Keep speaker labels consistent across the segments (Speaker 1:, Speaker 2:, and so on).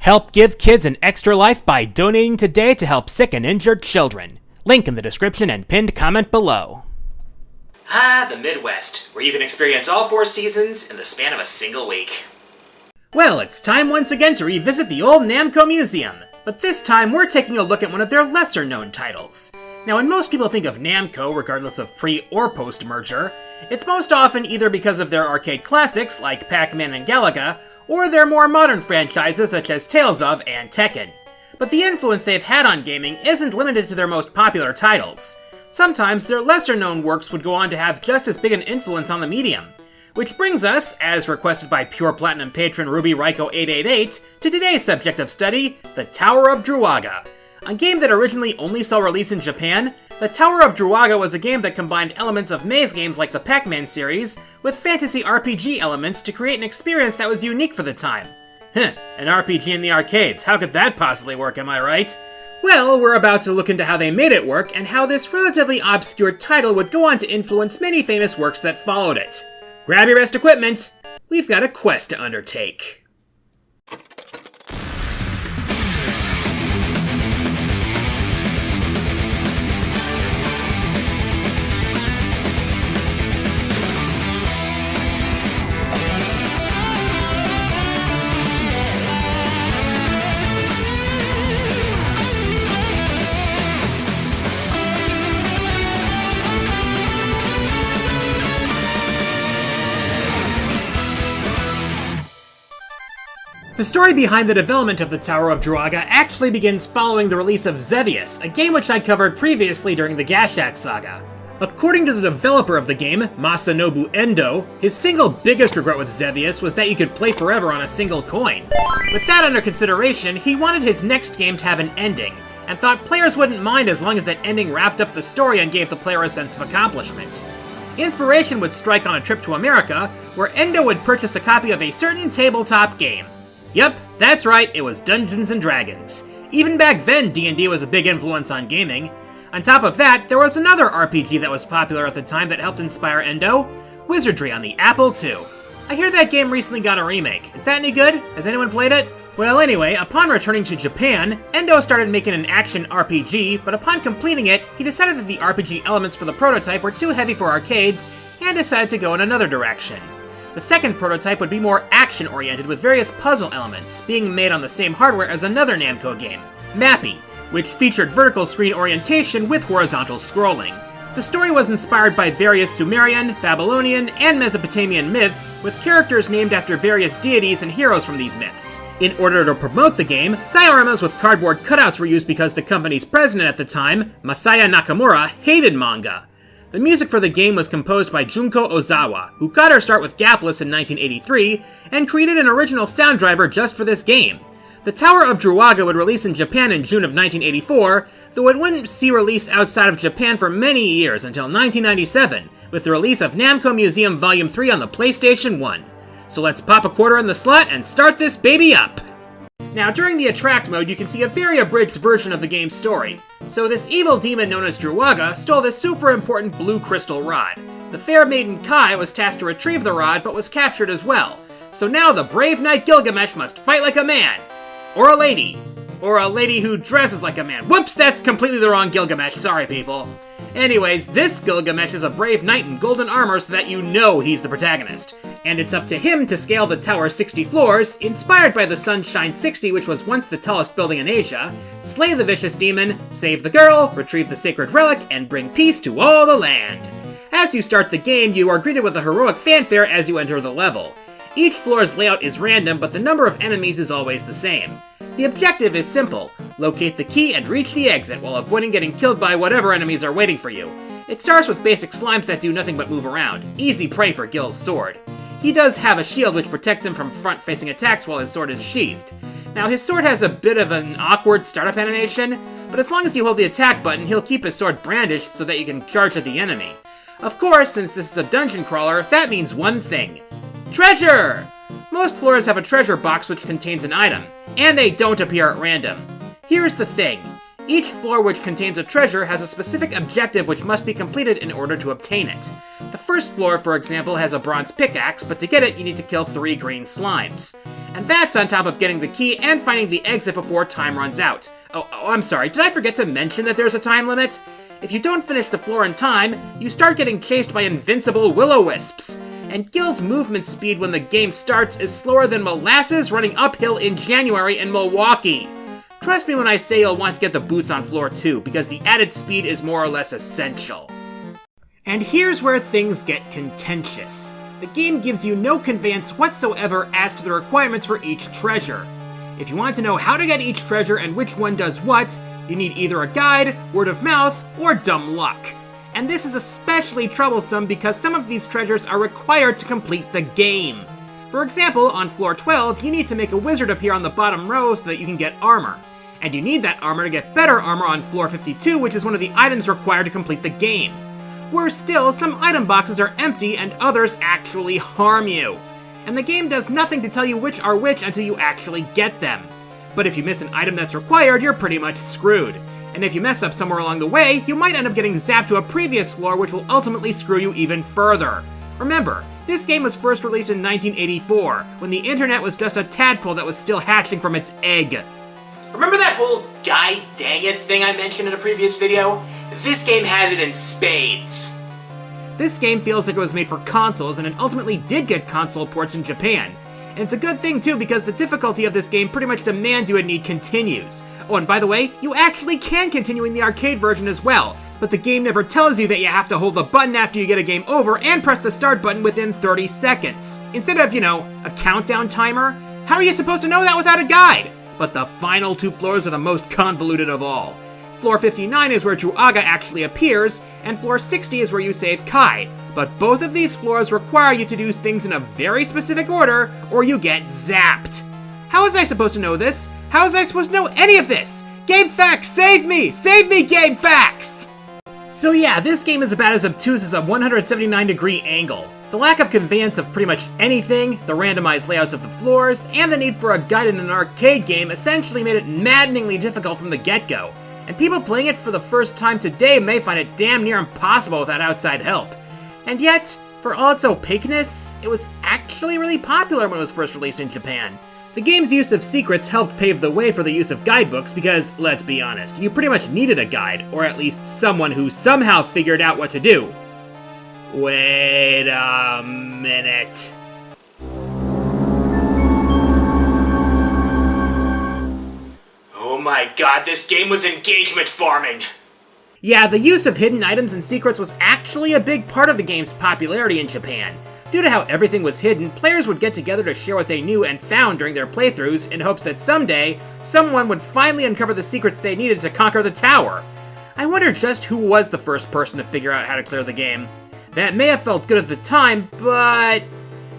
Speaker 1: Help give kids an extra life by donating today to help sick and injured children. Link in the description and pinned comment below.
Speaker 2: The Midwest, where you can experience all 4 seasons in the span of a single week.
Speaker 1: Well, it's time once again to revisit the old Namco Museum, but this time we're taking a look at one of their lesser-known titles. Now, when most people think of Namco, regardless of pre- or post-merger, it's most often either because of their arcade classics like Pac-Man and Galaga, or their more modern franchises such as Tales of and Tekken. But the influence they've had on gaming isn't limited to their most popular titles. Sometimes their lesser-known works would go on to have just as big an influence on the medium. Which brings us, as requested by Pure Platinum patron RubyRyko888, to today's subject of study, the Tower of Druaga. A game that originally only saw release in Japan, the Tower of Druaga was a game that combined elements of maze games like the Pac-Man series with fantasy RPG elements to create an experience that was unique for the time. An RPG in the arcades, how could that possibly work, am I right? Well, we're about to look into how they made it work and how this relatively obscure title would go on to influence many famous works that followed it. Grab your best equipment, we've got a quest to undertake. The story behind the development of the Tower of Druaga actually begins following the release of Xevious, a game which I covered previously during the Gashat saga. According to the developer of the game, Masanobu Endo, his single biggest regret with Xevious was that you could play forever on a single coin. With that under consideration, he wanted his next game to have an ending, and thought players wouldn't mind as long as that ending wrapped up the story and gave the player a sense of accomplishment. Inspiration would strike on a trip to America, where Endo would purchase a copy of a certain tabletop game. Yep, that's right, it was Dungeons & Dragons. Even back then, D&D was a big influence on gaming. On top of that, there was another RPG that was popular at the time that helped inspire Endo, Wizardry on the Apple II. I hear that game recently got a remake. Is that any good? Has anyone played it? Well, anyway, upon returning to Japan, Endo started making an action RPG, but upon completing it, he decided that the RPG elements for the prototype were too heavy for arcades, and decided to go in another direction. The second prototype would be more action-oriented with various puzzle elements, being made on the same hardware as another Namco game, Mappy, which featured vertical screen orientation with horizontal scrolling. The story was inspired by various Sumerian, Babylonian, and Mesopotamian myths, with characters named after various deities and heroes from these myths. In order to promote the game, dioramas with cardboard cutouts were used because the company's president at the time, Masaya Nakamura, hated manga. The music for the game was composed by Junko Ozawa, who got her start with Gapless in 1983, and created an original sound driver just for this game. The Tower of Druaga would release in Japan in June of 1984, though it wouldn't see release outside of Japan for many years until 1997, with the release of Namco Museum Volume 3 on the PlayStation 1. So let's pop a quarter in the slot and start this baby up! Now, during the Attract mode, you can see a very abridged version of the game's story. So this evil demon known as Druaga stole this super important blue crystal rod. The fair maiden Kai was tasked to retrieve the rod, but was captured as well. So now the brave knight Gilgamesh must fight like a man. Or a lady. Or a lady who dresses like a man. Whoops, that's completely the wrong Gilgamesh, sorry people. Anyways, this Gilgamesh is a brave knight in golden armor so that you know he's the protagonist. And it's up to him to scale the tower's 60 floors, inspired by the Sunshine 60, which was once the tallest building in Asia, slay the vicious demon, save the girl, retrieve the sacred relic, and bring peace to all the land. As you start the game, you are greeted with a heroic fanfare as you enter the level. Each floor's layout is random, but the number of enemies is always the same. The objective is simple: locate the key and reach the exit while avoiding getting killed by whatever enemies are waiting for you. It starts with basic slimes that do nothing but move around, easy prey for Gil's sword. He does have a shield which protects him from front-facing attacks while his sword is sheathed. Now, his sword has a bit of an awkward startup animation, but as long as you hold the attack button, he'll keep his sword brandished so that you can charge at the enemy. Of course, since this is a dungeon crawler, that means one thing: treasure! Most floors have a treasure box which contains an item, and they don't appear at random. Here's the thing: Each floor which contains a treasure has a specific objective which must be completed in order to obtain it. The first floor, for example, has a bronze pickaxe, but to get it you need to kill 3 green slimes. And that's on top of getting the key and finding the exit before time runs out. Oh, I'm sorry, did I forget to mention that there's a time limit? If you don't finish the floor in time, you start getting chased by invincible will-o-wisps. And Gil's movement speed when the game starts is slower than molasses running uphill in January in Milwaukee. Trust me when I say you'll want to get the boots on floor 2, because the added speed is more or less essential. And here's where things get contentious. The game gives you no conveyance whatsoever as to the requirements for each treasure. If you want to know how to get each treasure and which one does what, you need either a guide, word of mouth, or dumb luck. And this is especially troublesome because some of these treasures are required to complete the game. For example, on floor 12, you need to make a wizard appear on the bottom row so that you can get armor. And you need that armor to get better armor on floor 52, which is one of the items required to complete the game. Worse still, some item boxes are empty and others actually harm you. And the game does nothing to tell you which are which until you actually get them. But if you miss an item that's required, you're pretty much screwed. And if you mess up somewhere along the way, you might end up getting zapped to a previous floor, which will ultimately screw you even further. Remember, this game was first released in 1984, when the internet was just a tadpole that was still hatching from its egg.
Speaker 2: Remember that whole "guy dang it" thing I mentioned in a previous video? This game has it in spades.
Speaker 1: This game feels like it was made for consoles, and it ultimately did get console ports in Japan. And it's a good thing too, because the difficulty of this game pretty much demands you would need continues. Oh, and by the way, you actually can continue in the arcade version as well, but the game never tells you that you have to hold the button after you get a game over and press the start button within 30 seconds. Instead of, a countdown timer. How are you supposed to know that without a guide? But the final 2 floors are the most convoluted of all. Floor 59 is where Druaga actually appears, and floor 60 is where you save Kai. But both of these floors require you to do things in a very specific order, or you get zapped. How was I supposed to know this? How was I supposed to know any of this? GameFAQs, save me! Save me, GameFAQs! So yeah, this game is about as obtuse as a 179-degree angle. The lack of conveyance of pretty much anything, the randomized layouts of the floors, and the need for a guide in an arcade game essentially made it maddeningly difficult from the get-go. And people playing it for the first time today may find it damn near impossible without outside help. And yet, for all its opaqueness, it was actually really popular when it was first released in Japan. The game's use of secrets helped pave the way for the use of guidebooks because, let's be honest, you pretty much needed a guide, or at least someone who somehow figured out what to do. Wait a minute.
Speaker 2: Oh my god, this game was engagement farming!
Speaker 1: Yeah, the use of hidden items and secrets was actually a big part of the game's popularity in Japan. Due to how everything was hidden, players would get together to share what they knew and found during their playthroughs in hopes that someday, someone would finally uncover the secrets they needed to conquer the tower. I wonder just who was the first person to figure out how to clear the game. That may have felt good at the time, but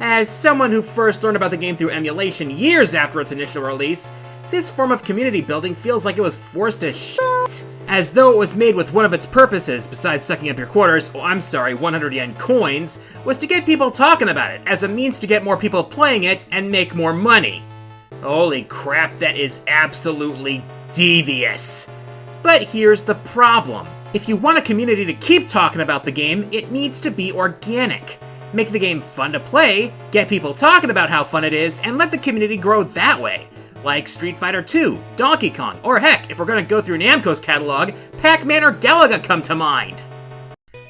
Speaker 1: as someone who first learned about the game through emulation years after its initial release, this form of community building feels like it was forced to shit. As though it was made with one of its purposes, besides sucking up your quarters, 100 yen coins, was to get people talking about it, as a means to get more people playing it and make more money. Holy crap, that is absolutely devious. But here's the problem. If you want a community to keep talking about the game, it needs to be organic. Make the game fun to play, get people talking about how fun it is, and let the community grow that way. Like Street Fighter 2, Donkey Kong, or heck, if we're gonna go through Namco's catalog, Pac-Man or Galaga come to mind.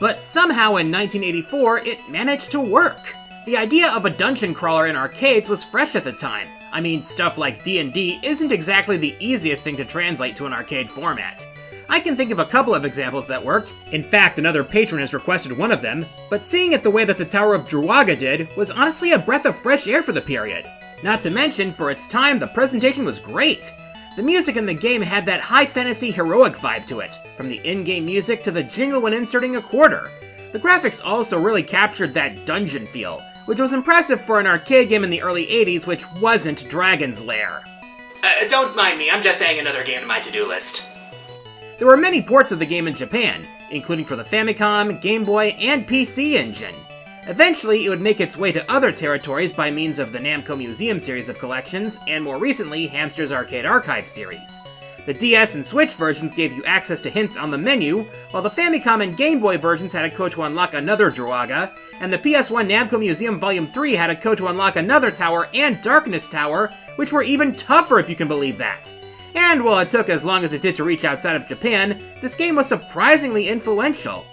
Speaker 1: But somehow in 1984, it managed to work. The idea of a dungeon crawler in arcades was fresh at the time. I mean, stuff like D&D isn't exactly the easiest thing to translate to an arcade format. I can think of a couple of examples that worked. In fact, another patron has requested one of them, but seeing it the way that the Tower of Druaga did was honestly a breath of fresh air for the period. Not to mention, for its time, the presentation was great. The music in the game had that high fantasy heroic vibe to it, from the in-game music to the jingle when inserting a quarter. The graphics also really captured that dungeon feel, which was impressive for an arcade game in the early 80s which wasn't Dragon's Lair.
Speaker 2: Don't mind me, I'm just adding another game to my to-do list.
Speaker 1: There were many ports of the game in Japan, including for the Famicom, Game Boy, and PC Engine. Eventually, it would make its way to other territories by means of the Namco Museum series of collections, and more recently, Hamster's Arcade Archive series. The DS and Switch versions gave you access to hints on the menu, while the Famicom and Game Boy versions had a code to unlock another Druaga, and the PS1 Namco Museum Volume 3 had a code to unlock another tower and Darkness Tower, which were even tougher if you can believe that. And while it took as long as it did to reach outside of Japan, this game was surprisingly influential.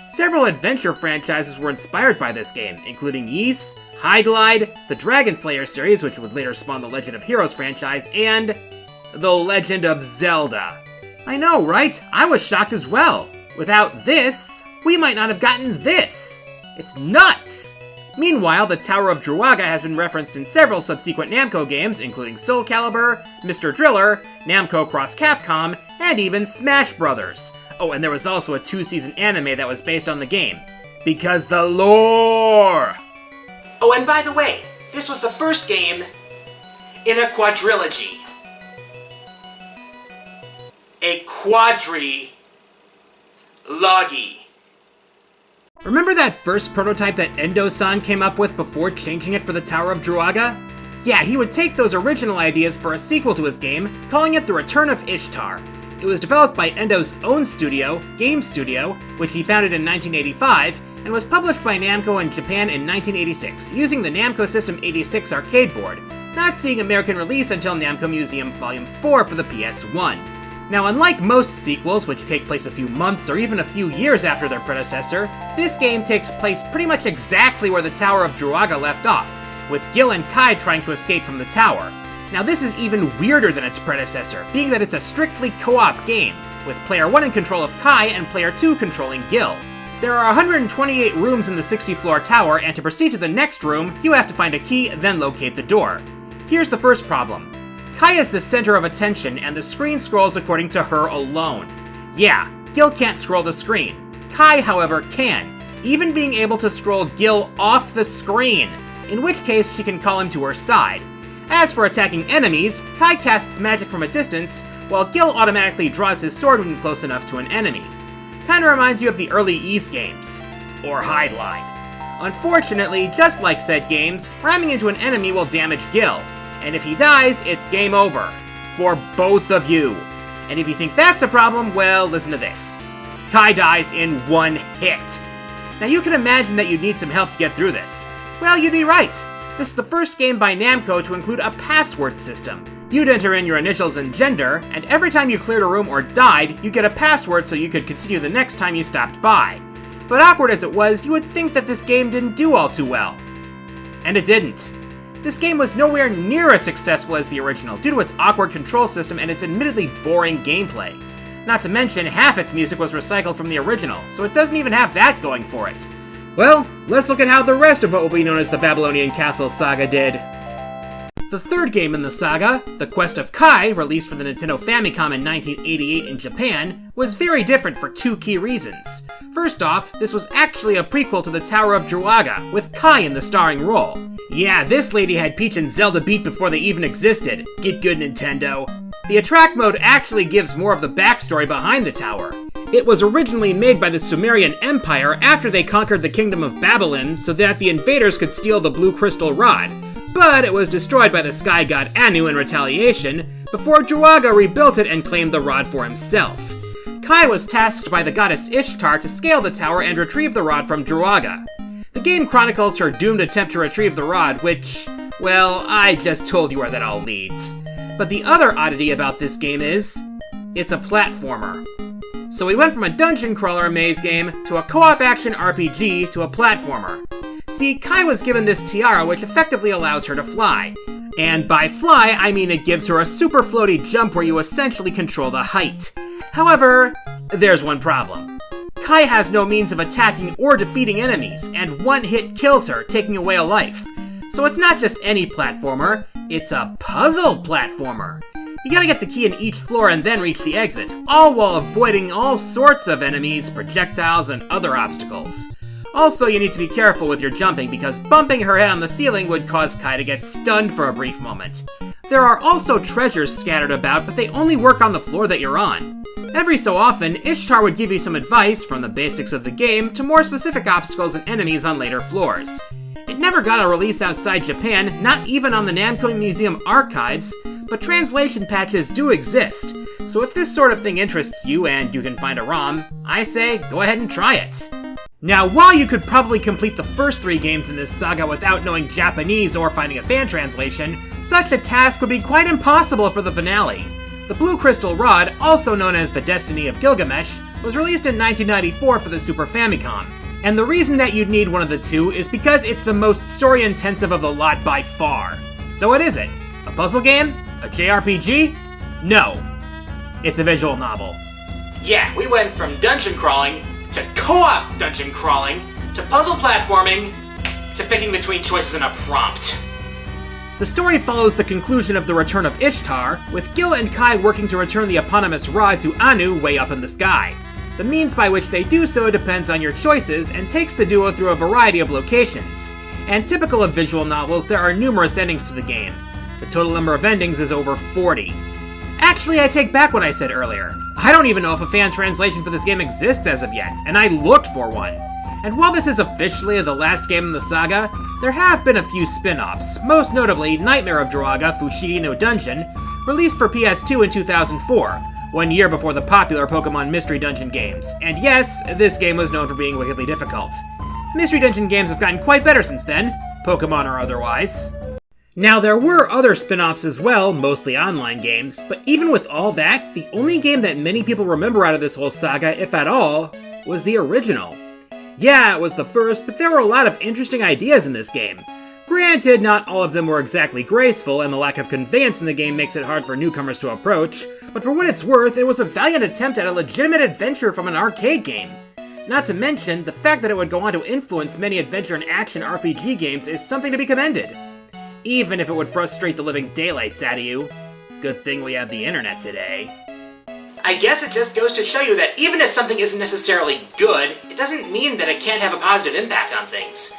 Speaker 1: Several adventure franchises were inspired by this game, including Ys, High Glide, the Dragon Slayer series, which would later spawn the Legend of Heroes franchise, and The Legend of Zelda. I know, right? I was shocked as well. Without this, we might not have gotten this. It's nuts! Meanwhile, the Tower of Druaga has been referenced in several subsequent Namco games, including Soul Calibur, Mr. Driller, Namco Cross Capcom, and even Smash Brothers. Oh, and there was also a 2-season anime that was based on the game. Because the lore!
Speaker 2: Oh, and by the way, this was the first game in a quadrilogy. A quadrilogy.
Speaker 1: Remember that first prototype that Endo-san came up with before changing it for the Tower of Druaga? Yeah, he would take those original ideas for a sequel to his game, calling it the Return of Ishtar. It was developed by Endo's own studio, Game Studio, which he founded in 1985, and was published by Namco in Japan in 1986, using the Namco System 86 arcade board, not seeing American release until Namco Museum Volume 4 for the PS1. Now, unlike most sequels, which take place a few months or even a few years after their predecessor, this game takes place pretty much exactly where the Tower of Druaga left off, with Gil and Kai trying to escape from the tower. Now, this is even weirder than its predecessor, being that it's a strictly co-op game, with Player 1 in control of Kai and Player 2 controlling Gil. There are 128 rooms in the 60-floor tower, and to proceed to the next room, you have to find a key, then locate the door. Here's the first problem. Kai is the center of attention, and the screen scrolls according to her alone. Yeah, Gil can't scroll the screen. Kai, however, can, even being able to scroll Gil off the screen, in which case she can call him to her side. As for attacking enemies, Kai casts magic from a distance, while Gil automatically draws his sword when close enough to an enemy. Kinda reminds you of the early Ys games. Or High Glide. Unfortunately, just like said games, ramming into an enemy will damage Gil. And if he dies, it's game over. For both of you. And if you think that's a problem, well, listen to this. Kai dies in one hit. Now you can imagine that you'd need some help to get through this. Well, you'd be right. This is the first game by Namco to include a password system. You'd enter in your initials and gender, and every time you cleared a room or died, you'd get a password so you could continue the next time you stopped by. But awkward as it was, you would think that this game didn't do all too well. And it didn't. This game was nowhere near as successful as the original due to its awkward control system and its admittedly boring gameplay. Not to mention, half its music was recycled from the original, so it doesn't even have that going for it. Well, let's look at how the rest of what will be known as the Babylonian Castle saga did. The third game in the saga, The Quest of Kai, released for the Nintendo Famicom in 1988 in Japan, was very different for two key reasons. First off, this was actually a prequel to the Tower of Druaga, with Kai in the starring role. Yeah, this lady had Peach and Zelda beat before they even existed. Get good, Nintendo. The Attract mode actually gives more of the backstory behind the tower. It was originally made by the Sumerian Empire after they conquered the Kingdom of Babylon so that the invaders could steal the Blue Crystal Rod, but it was destroyed by the sky god Anu in retaliation before Druaga rebuilt it and claimed the rod for himself. Kai was tasked by the goddess Ishtar to scale the tower and retrieve the rod from Druaga. The game chronicles her doomed attempt to retrieve the rod, which, well, I just told you where that all leads. But the other oddity about this game is, it's a platformer. So we went from a dungeon crawler maze game to a co-op action RPG to a platformer. See, Kai was given this tiara which effectively allows her to fly. And by fly, I mean it gives her a super floaty jump where you essentially control the height. However, there's one problem. Kai has no means of attacking or defeating enemies, and one hit kills her, taking away a life. So it's not just any platformer, it's a puzzle platformer. You gotta get the key in each floor and then reach the exit, all while avoiding all sorts of enemies, projectiles, and other obstacles. Also, you need to be careful with your jumping because bumping her head on the ceiling would cause Kai to get stunned for a brief moment. There are also treasures scattered about, but they only work on the floor that you're on. Every so often, Ishtar would give you some advice, from the basics of the game to more specific obstacles and enemies on later floors. It never got a release outside Japan, not even on the Namco Museum archives, but translation patches do exist, so if this sort of thing interests you and you can find a ROM, I say go ahead and try it. Now, while you could probably complete the first 3 games in this saga without knowing Japanese or finding a fan translation, such a task would be quite impossible for the finale. The Blue Crystal Rod, also known as The Destiny of Gilgamesh, was released in 1994 for the Super Famicom. And the reason that you'd need one of the two is because it's the most story-intensive of the lot by far. So what is it? A puzzle game? A JRPG? No. It's a visual novel.
Speaker 2: Yeah, we went from dungeon crawling to co-op dungeon crawling to puzzle platforming to picking between choices in a prompt.
Speaker 1: The story follows the conclusion of the Return of Ishtar, with Gil and Kai working to return the eponymous rod to Anu way up in the sky. The means by which they do so depends on your choices and takes the duo through a variety of locations. And typical of visual novels, there are numerous endings to the game. The total number of endings is over 40. Actually, I take back what I said earlier. I don't even know if a fan translation for this game exists as of yet, and I looked for one. And while this is officially the last game in the saga, there have been a few spin-offs, most notably Nightmare of Druaga Fushigi no Dungeon, released for PS2 in 2004, 1 year before the popular Pokemon Mystery Dungeon games. And yes, this game was known for being wickedly difficult. Mystery Dungeon games have gotten quite better since then, Pokemon or otherwise. Now, there were other spin-offs as well, mostly online games, but even with all that, the only game that many people remember out of this whole saga, if at all, was the original. Yeah, it was the first, but there were a lot of interesting ideas in this game. Granted, not all of them were exactly graceful, and the lack of conveyance in the game makes it hard for newcomers to approach, but for what it's worth, it was a valiant attempt at a legitimate adventure from an arcade game. Not to mention, the fact that it would go on to influence many adventure and action RPG games is something to be commended. Even if it would frustrate the living daylights out of you. Good thing we have the internet today.
Speaker 2: I guess it just goes to show you that even if something isn't necessarily good, it doesn't mean that it can't have a positive impact on things.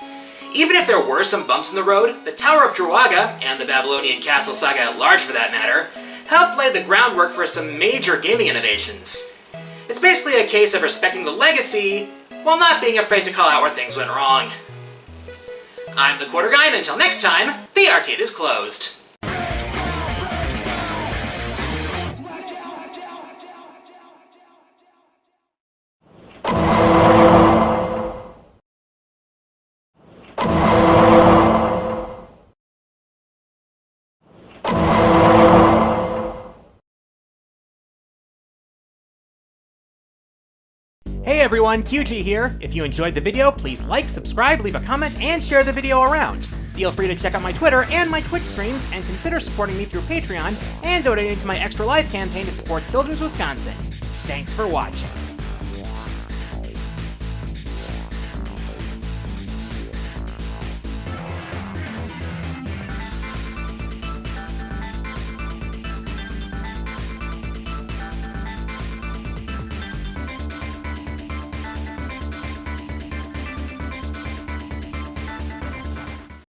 Speaker 2: Even if there were some bumps in the road, the Tower of Druaga, and the Babylonian Castle saga at large for that matter, helped lay the groundwork for some major gaming innovations. It's basically a case of respecting the legacy, while not being afraid to call out where things went wrong. I'm the Quarter Guy, and until next time, the arcade is closed.
Speaker 1: Hey everyone, QG here. If you enjoyed the video, please like, subscribe, leave a comment, and share the video around. Feel free to check out my Twitter and my Twitch streams, and consider supporting me through Patreon and donating to my Extra Life campaign to support Children's Wisconsin. Thanks for watching.